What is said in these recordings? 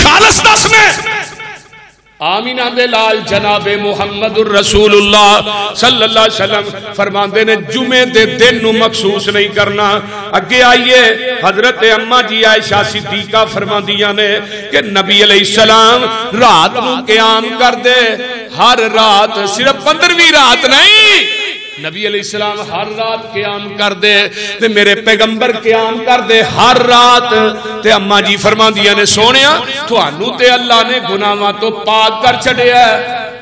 خالص دس میں آمینہ دے لال جناب محمد الرسول اللہ صلی اللہ علیہ وسلم فرماندے نے جمعے دے دن نو مخصوص نہیں کرنا. اگے آئیے حضرت اماں جی عائشہ صدیقہ فرماندیاں نے کہ نبی علیہ السلام رات نو قیام کر دے, ہر رات, صرف 15ویں رات نہیں, نبی علیہ السلام ہر رات قیام کر دے تے میرے پیغمبر قیام کر دے ہر رات. تے اماں جی فرماندیاں نے سونیا تھانوں تے اللہ نے گناہاں تو پاک کر چھڈیا ہے,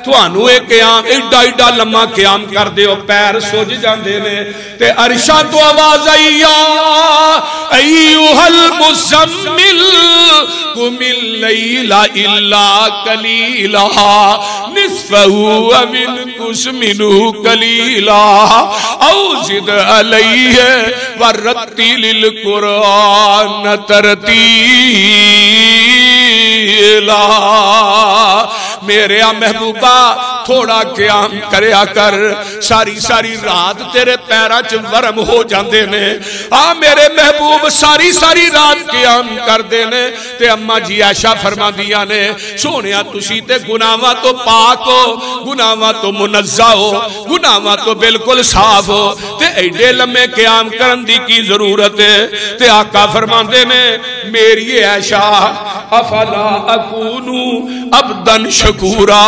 تھانوں اے قیام ایڈا ایڈا لمبا قیام کر دے او پیر سج جاندے نے. تے عرشاں تو آواز آئی ایھا المزمل قم اللیل الا قلیلا نصفہ وانقص منہ قلیلا او زد علیہ ورتل القرآن ترتیلا. میرے محبوبہ تھوڑا قیام کریا کر, ساری ساری رات تیرے پیراں چ ورم ہو جاندے نے. میرے محبوب ساری ساری رات قیام کر دے نے. تے اماں جی عائشہ فرماندیاں نے سونیا تسی تے گناہاں تو پاک ہو, گناہاں تو منزہ ہو, گناہاں تو بالکل صاف ہو, تے ایڈے لمحے قیام کرن دی کی ضرورت ہے. تے آقا فرماندے نے میری عائشہ افلا اکونو عبدن شکورا,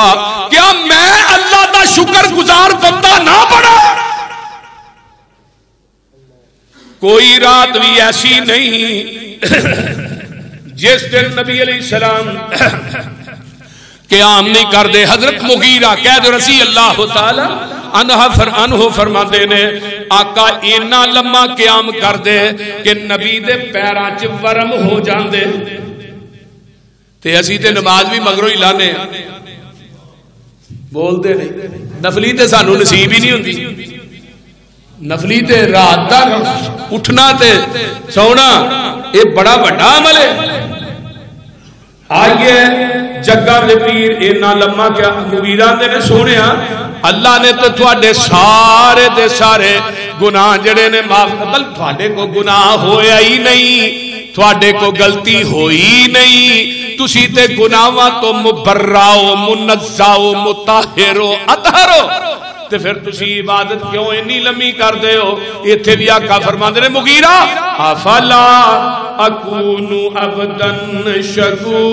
کیا میں اللہ دا شکر گزار بندہ نہ بڑا؟ کوئی رات بھی ایسی نہیں جس دن نبی علیہ السلام قیام نہیں کر دے. حضرت مغیرہ قید رضی اللہ تعالی عنہ فرماندے نے آقا اینا لمحہ قیام کر دے کہ نبی دے پیراں چ ورم ہو جاندے. تے اسی تے نماز بھی مگروں ہی لانے بول دے نہیں, نفلی تے سانو نصیب ہی نہیں ہوندی. نفلی تے رات دا اٹھنا تے سونا یہ بڑا بڑا عمل ہے. آئیے جگہ دے پیر اینا لمحہ کیا مغیرہ دے نے سونیا اللہ نے تو تھوڑے سارے دے سارے گناہ جڑے نے معاف, بل تھوڑے کو گناہ ہویا ہی نہیں, تھوڑے کو غلطی ہوئی نہیں, تسی تے گناہاں تو مبرّاؤ منزّاؤ مطہرو اطہرو. تے پھر تسی عبادت کیوں اتنی لمبی کر دے ہو؟ ایتھے بھی آقا فرماندے نے مغیرہ افلا اکون عبدن شکورا,